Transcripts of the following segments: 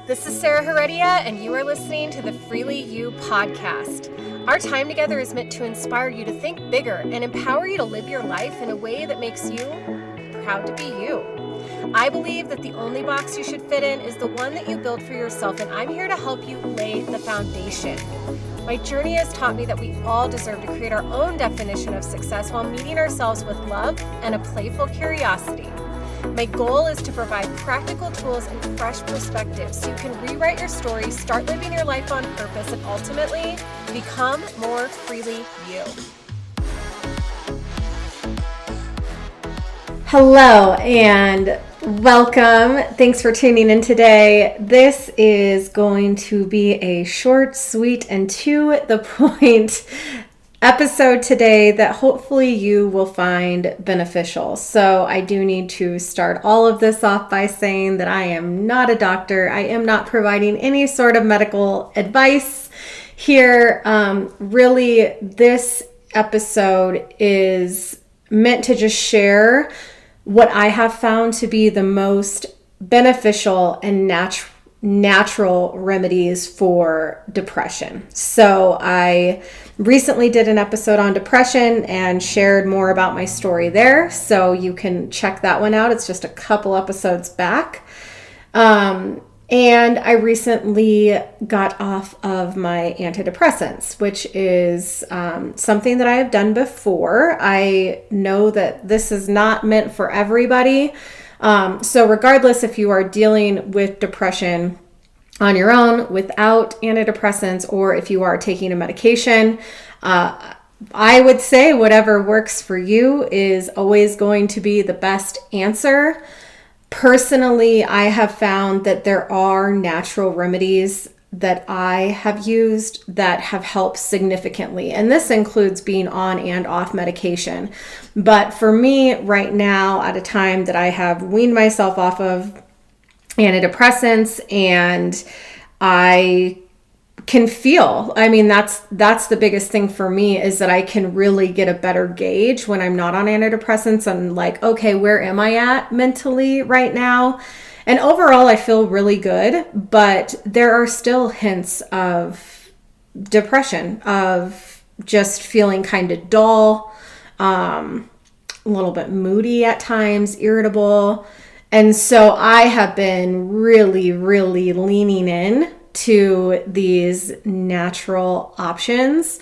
This is Sarah Heredia, and you are listening to the Freely You podcast. Our time together is meant to inspire you to think bigger and empower you to live your life in a way that makes you proud to be you. I believe that the only box you should fit in is the one that you build for yourself, and I'm here to help you lay the foundation. My journey has taught me that we all deserve to create our own definition of success while meeting ourselves with love and a playful curiosity. My goal is to provide practical tools and fresh perspectives so you can rewrite your story, start living your life on purpose, and ultimately become more freely you. Hello and welcome. Thanks for tuning in today. This is going to be a short, sweet, and to the point episode today that hopefully you will find beneficial. So I do need to start all of this off by saying that I am not a doctor. I am not providing any sort of medical advice here. Really, this episode is meant to just share what I have found to be the most beneficial and natural remedies for depression. So I recently did an episode on depression and shared more about my story there. So you can check that one out. It's just a couple episodes back. And I recently got off of my antidepressants, which is something that I have done before. I know that this is not meant for everybody. So regardless if you are dealing with depression on your own without antidepressants, or if you are taking a medication, I would say whatever works for you is always going to be the best answer. Personally, I have found that there are natural remedies that I have used that have helped significantly. And this includes being on and off medication. But for me right now, at a time that I have weaned myself off of antidepressants and I can feel, that's the biggest thing for me, is that I can really get a better gauge when I'm not on antidepressants. I'm like, okay, where am I at mentally right now? And overall, I feel really good, but there are still hints of depression, of just feeling kind of dull, a little bit moody at times, irritable. And so I have been really, really leaning in to these natural options.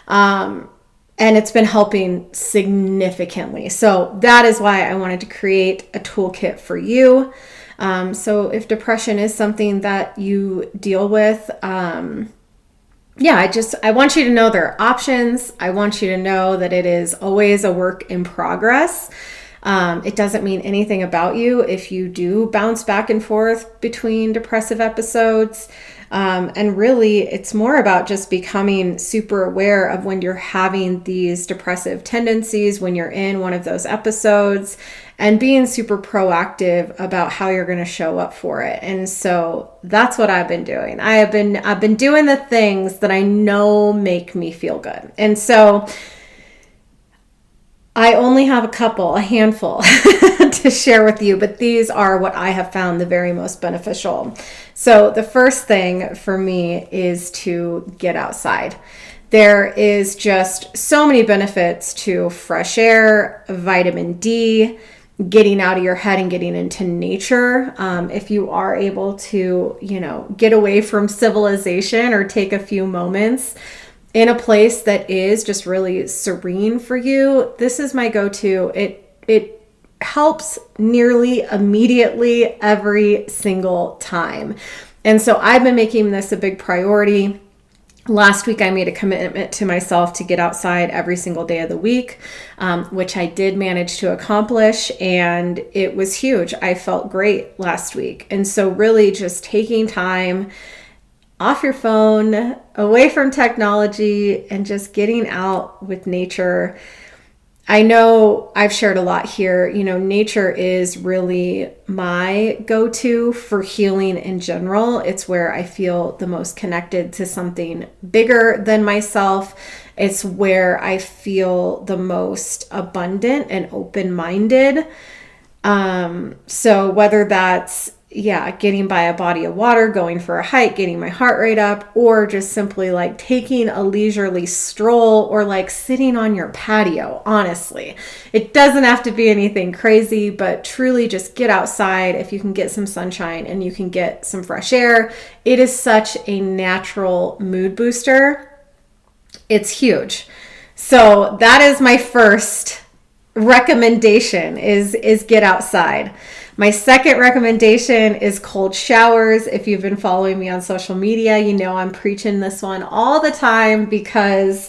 And it's been helping significantly. So that is why I wanted to create a toolkit for you. So if depression is something that you deal with, I want you to know there are options. I want you to know that it is always a work in progress. It doesn't mean anything about you if you do bounce back and forth between depressive episodes. And really, it's more about just becoming super aware of when you're having these depressive tendencies, when you're in one of those episodes, and being super proactive about how you're going to show up for it. And so that's what I've been doing. I've been doing the things that I know make me feel good. And so I only have a handful to share with you, but these are what I have found the very most beneficial. So the first thing for me is to get outside. There is just so many benefits to fresh air, vitamin D, getting out of your head and getting into nature. If you are able to, get away from civilization or take a few moments in a place that is just really serene for you, this is my go-to. It helps nearly immediately every single time. And so I've been making this a big priority. Last week, I made a commitment to myself to get outside every single day of the week, which I did manage to accomplish, and it was huge. I felt great last week. And so really just taking time off your phone, away from technology, and just getting out with nature. I know I've shared a lot here. Nature is really my go-to for healing in general. It's where I feel the most connected to something bigger than myself. It's where I feel the most abundant and open-minded. So whether that's getting by a body of water, going for a hike, getting my heart rate up, or just simply like taking a leisurely stroll or like sitting on your patio. Honestly, it doesn't have to be anything crazy, but truly just get outside if you can get some sunshine and you can get some fresh air. It is such a natural mood booster. It's huge. So that is my first recommendation is get outside. My second recommendation is cold showers. If you've been following me on social media, you know I'm preaching this one all the time because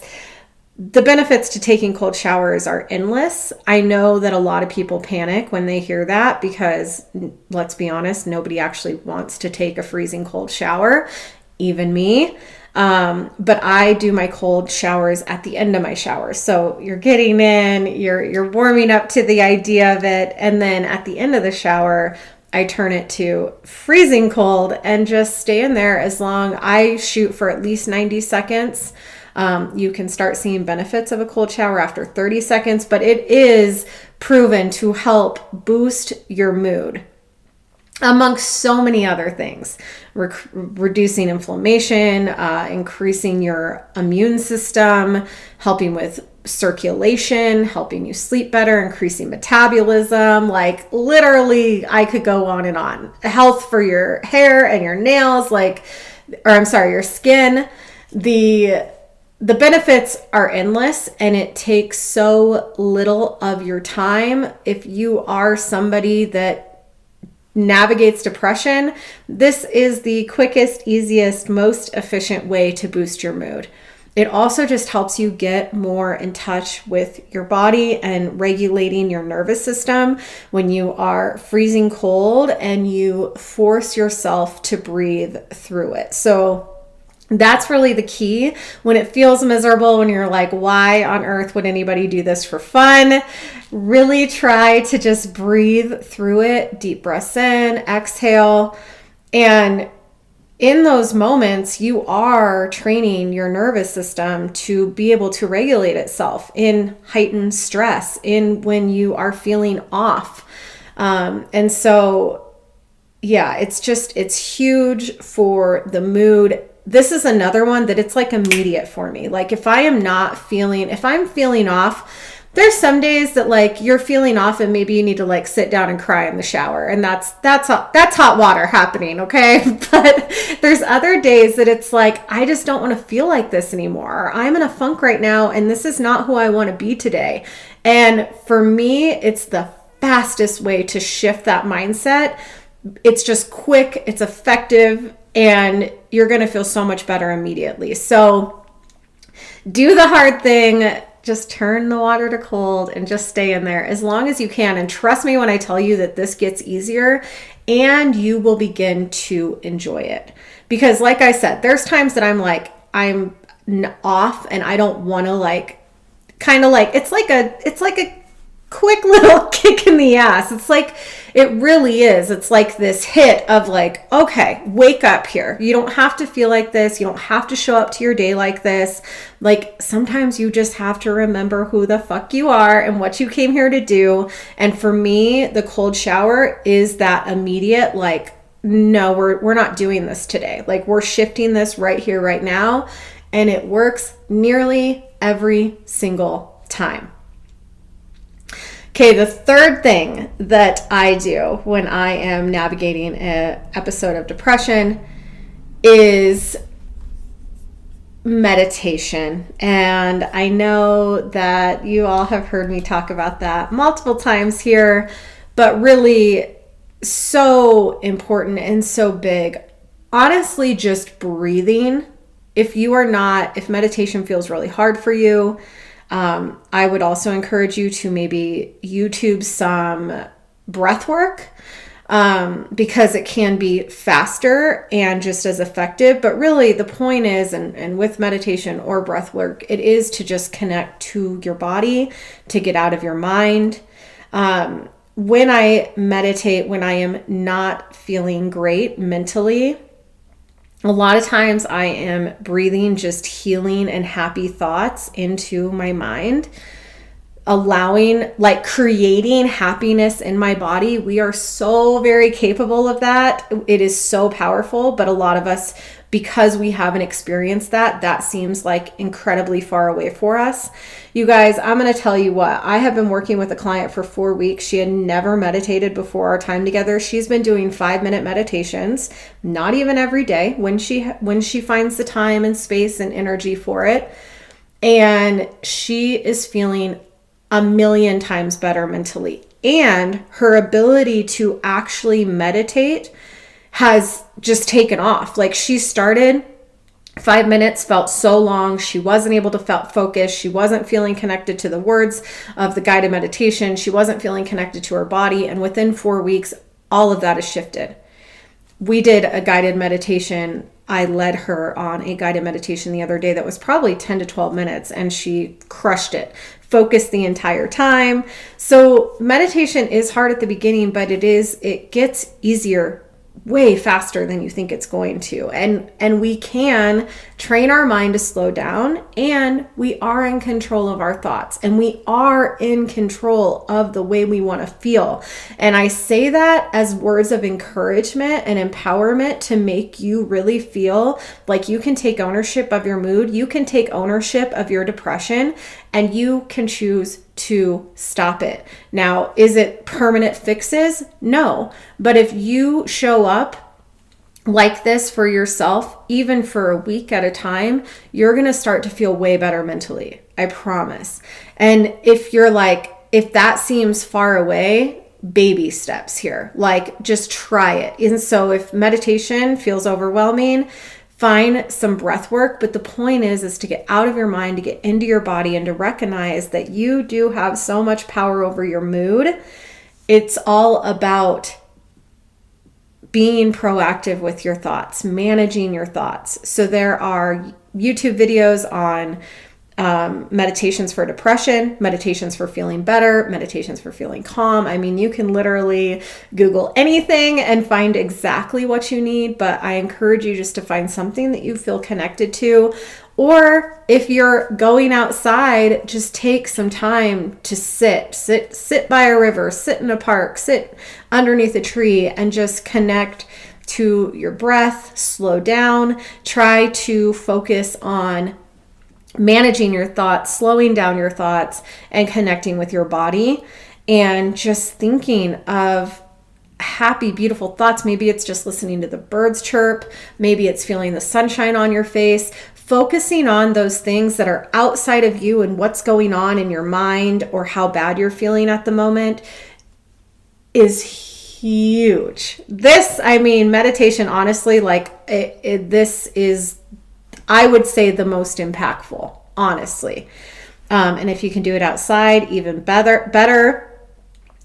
the benefits to taking cold showers are endless. I know that a lot of people panic when they hear that because, let's be honest, nobody actually wants to take a freezing cold shower, even me. But I do my cold showers at the end of my shower. So you're getting in, you're warming up to the idea of it. And then at the end of the shower, I turn it to freezing cold and just stay in there as long. I shoot for at least 90 seconds. You can start seeing benefits of a cold shower after 30 seconds, but it is proven to help boost your mood, amongst so many other things, reducing inflammation, increasing your immune system, helping with circulation, helping you sleep better, increasing metabolism. Like literally, I could go on and on. Health for your hair and your nails, your skin. The benefits are endless, and it takes so little of your time. If you are somebody that navigates depression, this is the quickest, easiest, most efficient way to boost your mood. It also just helps you get more in touch with your body and regulating your nervous system when you are freezing cold and you force yourself to breathe through it. So that's really the key. When it feels miserable, when you're like, why on earth would anybody do this for fun? Really try to just breathe through it. Deep breaths in, exhale. And in those moments, you are training your nervous system to be able to regulate itself in heightened stress, in when you are feeling off. And so, it's huge for the mood. This is another one that it's like immediate for me. Like if I'm feeling off, there's some days that like you're feeling off and maybe you need to like sit down and cry in the shower, and that's hot water happening, okay? But there's other days that it's like I just don't want to feel like this anymore. Or I'm in a funk right now and this is not who I want to be today. And for me, it's the fastest way to shift that mindset. It's just quick, it's effective, and you're going to feel so much better immediately. So do the hard thing. Just turn the water to cold and just stay in there as long as you can. And trust me when I tell you that this gets easier and you will begin to enjoy it. Because like I said, there's times that I'm off and I don't want to it's like a quick little kick in the ass. It's like, it really is. It's like this hit of like, okay, wake up here. You don't have to feel like this. You don't have to show up to your day like this. Like sometimes you just have to remember who the fuck you are and what you came here to do. And for me, the cold shower is that immediate, like, no, we're not doing this today. Like we're shifting this right here, right now. And it works nearly every single time. Okay, the third thing that I do when I am navigating an episode of depression is meditation. And I know that you all have heard me talk about that multiple times here, but really so important and so big. Honestly, just breathing. If meditation feels really hard for you, I would also encourage you to maybe YouTube some breath work, because it can be faster and just as effective. But really the point is, and with meditation or breath work, it is to just connect to your body, to get out of your mind. When I meditate, when I am not feeling great mentally, a lot of times I am breathing just healing and happy thoughts into my mind. allowing, like creating happiness in my body. We are so very capable of that. It is so powerful, but a lot of us, because we haven't experienced that, that seems like incredibly far away for us. You guys, I'm going to tell you what, I have been working with a client for 4 weeks. She had never meditated before our time together. She's been doing 5-minute meditations, not even every day, when she finds the time and space and energy for it. And she is feeling a million times better mentally. And her ability to actually meditate has just taken off. Like, she started, 5 minutes felt so long. She wasn't able to focus. She wasn't feeling connected to the words of the guided meditation. She wasn't feeling connected to her body. And within 4 weeks, all of that has shifted. We did a guided meditation. I led her on a guided meditation the other day that was probably 10 to 12 minutes, and she crushed it. Focused the entire time. So meditation is hard at the beginning, but it gets easier way faster than you think it's going to. And we can train our mind to slow down, and we are in control of our thoughts, and we are in control of the way we want to feel. And I say that as words of encouragement and empowerment to make you really feel like you can take ownership of your mood. You can take ownership of your depression, and you can choose to stop it. Now, is it permanent fixes? No. But if you show up like this for yourself, even for a week at a time, you're going to start to feel way better mentally. I promise. And if you're like, if that seems far away, baby steps here. Like, just try it. And so if meditation feels overwhelming, find some breath work. But the point is to get out of your mind, to get into your body, and to recognize that you do have so much power over your mood. It's all about being proactive with your thoughts, managing your thoughts. So there are YouTube videos on meditations for depression, meditations for feeling better, meditations for feeling calm. I mean, you can literally Google anything and find exactly what you need, but I encourage you just to find something that you feel connected to. Or if you're going outside, just take some time to sit by a river, sit in a park, sit underneath a tree, and just connect to your breath, slow down, try to focus on managing your thoughts, slowing down your thoughts, and connecting with your body, and just thinking of happy, beautiful thoughts. Maybe it's just listening to the birds chirp. Maybe it's feeling the sunshine on your face. Focusing on those things that are outside of you and what's going on in your mind or how bad you're feeling at the moment is huge. Meditation, honestly, this is, I would say, the most impactful, honestly. And if you can do it outside, even better.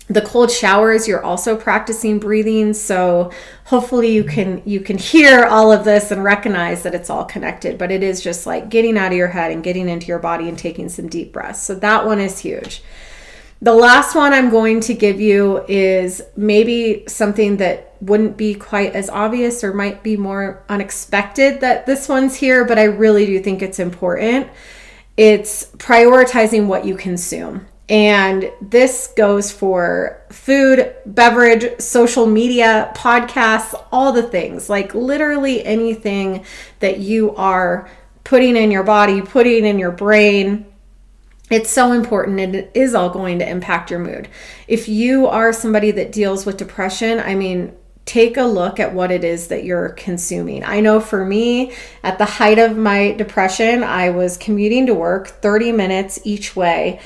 The cold showers, you're also practicing breathing. So hopefully you can hear all of this and recognize that it's all connected. But it is just like getting out of your head and getting into your body and taking some deep breaths. So that one is huge. The last one I'm going to give you is maybe something that wouldn't be quite as obvious or might be more unexpected that this one's here, but I really do think it's important. It's prioritizing what you consume. And this goes for food, beverage, social media, podcasts, all the things, like literally anything that you are putting in your body, putting in your brain. It's so important, and it is all going to impact your mood. If you are somebody that deals with depression, take a look at what it is that you're consuming. I know for me, at the height of my depression, I was commuting to work 30 minutes each way,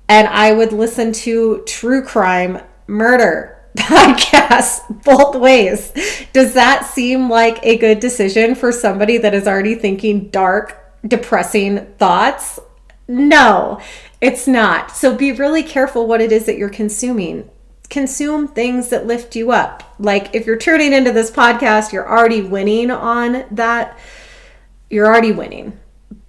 and I would listen to true crime, murder podcasts both ways. Does that seem like a good decision for somebody that is already thinking dark, depressing thoughts? No, it's not. So be really careful what it is that you're consuming. Consume things that lift you up. Like, if you're tuning into this podcast, you're already winning on that. You're already winning.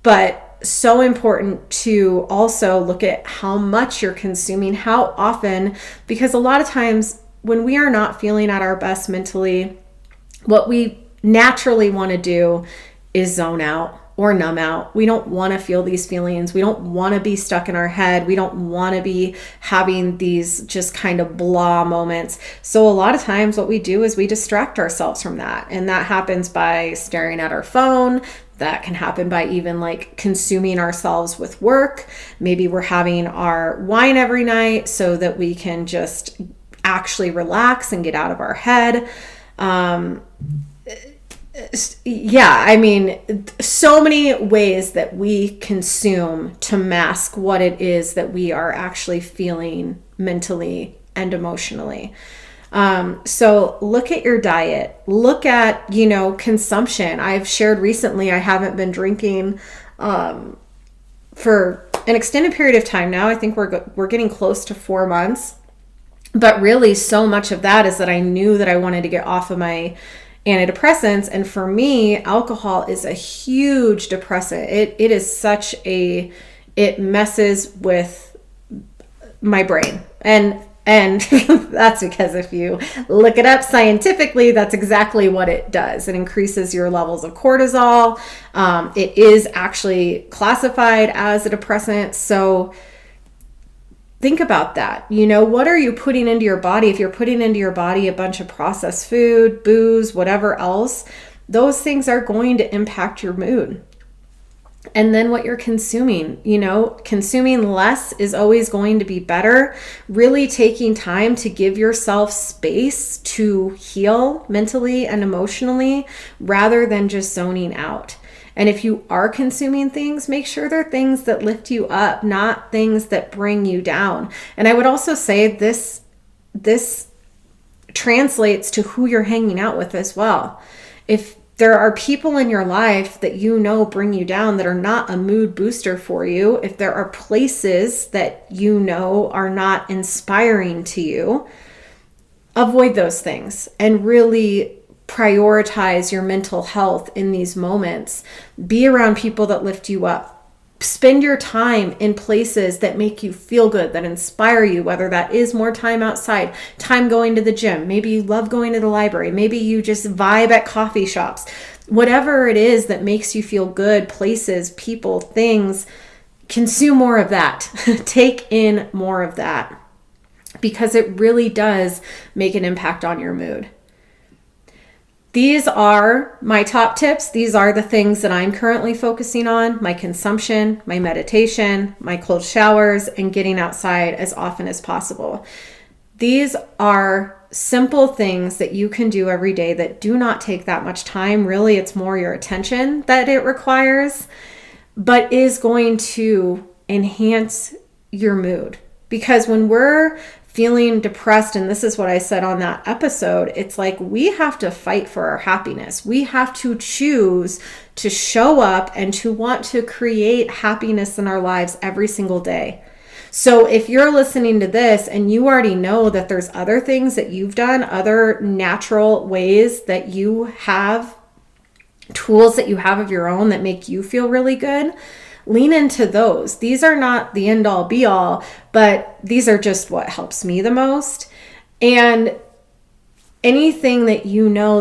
But so important to also look at how much you're consuming, how often, because a lot of times when we are not feeling at our best mentally, what we naturally want to do is zone out. or numb out. We don't want to feel these feelings. We don't want to be stuck in our head. We don't want to be having these just kind of blah moments. So a lot of times what we do is we distract ourselves from that. And that happens by staring at our phone. That can happen by even like consuming ourselves with work. Maybe we're having our wine every night so that we can just actually relax and get out of our head. So many ways that we consume to mask what it is that we are actually feeling mentally and emotionally. So look at your diet, look at, consumption. I've shared recently, I haven't been drinking, for an extended period of time now. I think we're getting close to 4 months, but really so much of that is that I knew that I wanted to get off of my antidepressants. And for me, alcohol is a huge depressant. It is it messes with my brain. And that's because if you look it up scientifically, that's exactly what it does. It increases your levels of cortisol. It is actually classified as a depressant. So think about that. What are you putting into your body? If you're putting into your body a bunch of processed food, booze, whatever else, those things are going to impact your mood. And then what you're consuming, consuming less is always going to be better. Really taking time to give yourself space to heal mentally and emotionally rather than just zoning out. And if you are consuming things, make sure they're things that lift you up, not things that bring you down. And I would also say this translates to who you're hanging out with as well. If there are people in your life that bring you down, that are not a mood booster for you, if there are places that are not inspiring to you, avoid those things and really prioritize your mental health in these moments. Be around people that lift you up. Spend your time in places that make you feel good, that inspire you, whether that is more time outside, time going to the gym. Maybe you love going to the library. Maybe you just vibe at coffee shops. Whatever it is that makes you feel good, places, people, things, consume more of that. Take in more of that because it really does make an impact on your mood. These are my top tips. These are the things that I'm currently focusing on: my consumption, my meditation, my cold showers, and getting outside as often as possible. These are simple things that you can do every day that do not take that much time. Really, it's more your attention that it requires, but is going to enhance your mood. Because when we're feeling depressed, and this is what I said on that episode, it's like we have to fight for our happiness. We have to choose to show up and to want to create happiness in our lives every single day. So if you're listening to this and you already know that there's other things that you've done, other natural ways that you have, tools that you have of your own that make you feel really good, lean into those. These are not the end all be all, but these are just what helps me the most. And anything that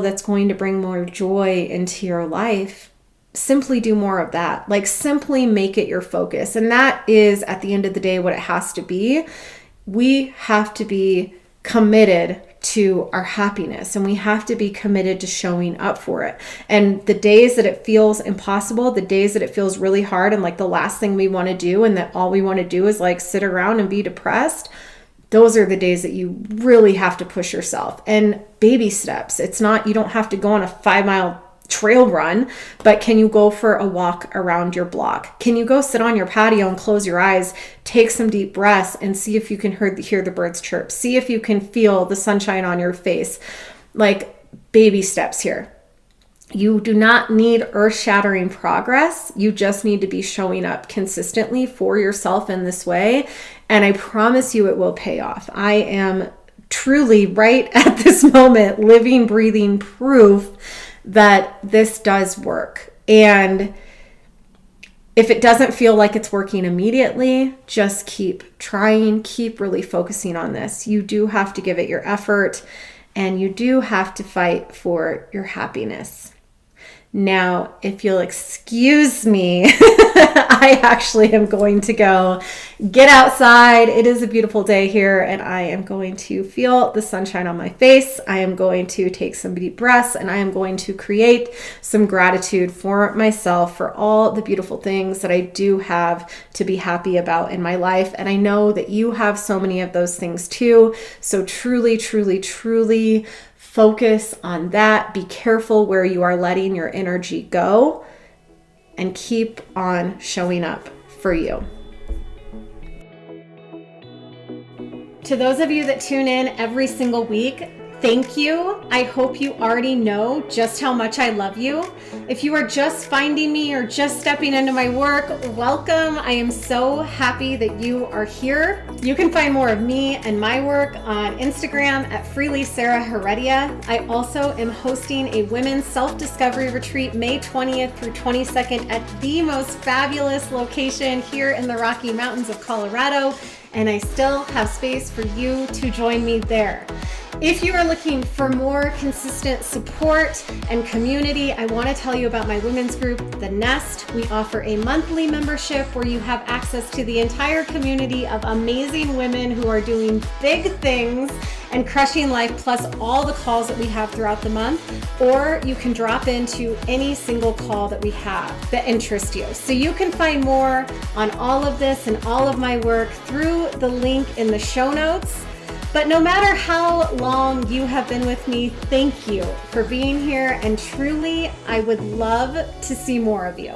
that's going to bring more joy into your life, simply do more of that. Like simply make it your focus. And that is at the end of the day what it has to be. We have to be committed to our happiness, and we have to be committed to showing up for it. And the days that it feels impossible, the days that it feels really hard and like the last thing we want to do and that all we want to do is like sit around and be depressed, those are the days that you really have to push yourself. And baby steps. It's not, you don't have to go on a 5-mile trail run, but can you go for a walk around your block? Can you go sit on your patio and close your eyes, take some deep breaths, and see if you can hear the birds chirp? See if you can feel the sunshine on your face. Like baby steps here. You do not need earth-shattering progress. You just need to be showing up consistently for yourself in this way. And I promise you it will pay off. I am truly right at this moment living, breathing proof that this does work. And if it doesn't feel like it's working immediately, just keep trying, keep really focusing on this. You do have to give it your effort, and you do have to fight for your happiness. Now, if you'll excuse me, I actually am going to go get outside. It is a beautiful day here, and I am going to feel the sunshine on my face. I am going to take some deep breaths, and I am going to create some gratitude for myself for all the beautiful things that I do have to be happy about in my life. And I know that you have so many of those things too. So truly, truly, truly focus on that. Be careful where you are letting your energy go, and keep on showing up for you. To those of you that tune in every single week, thank you. I hope you already know just how much I love you. If you are just finding me or just stepping into my work, welcome. I am so happy that you are here. You can find more of me and my work on Instagram at Freely Sarah Heredia. I also am hosting a women's self-discovery retreat May 20th through 22nd at the most fabulous location here in the Rocky Mountains of Colorado, and I still have space for you to join me there. If you are looking for more consistent support and community, I want to tell you about my women's group, The Nest. We offer a monthly membership where you have access to the entire community of amazing women who are doing big things and crushing life, plus all the calls that we have throughout the month. Or you can drop into any single call that we have that interests you. So you can find more on all of this and all of my work through the link in the show notes. But no matter how long you have been with me, thank you for being here. And truly, I would love to see more of you.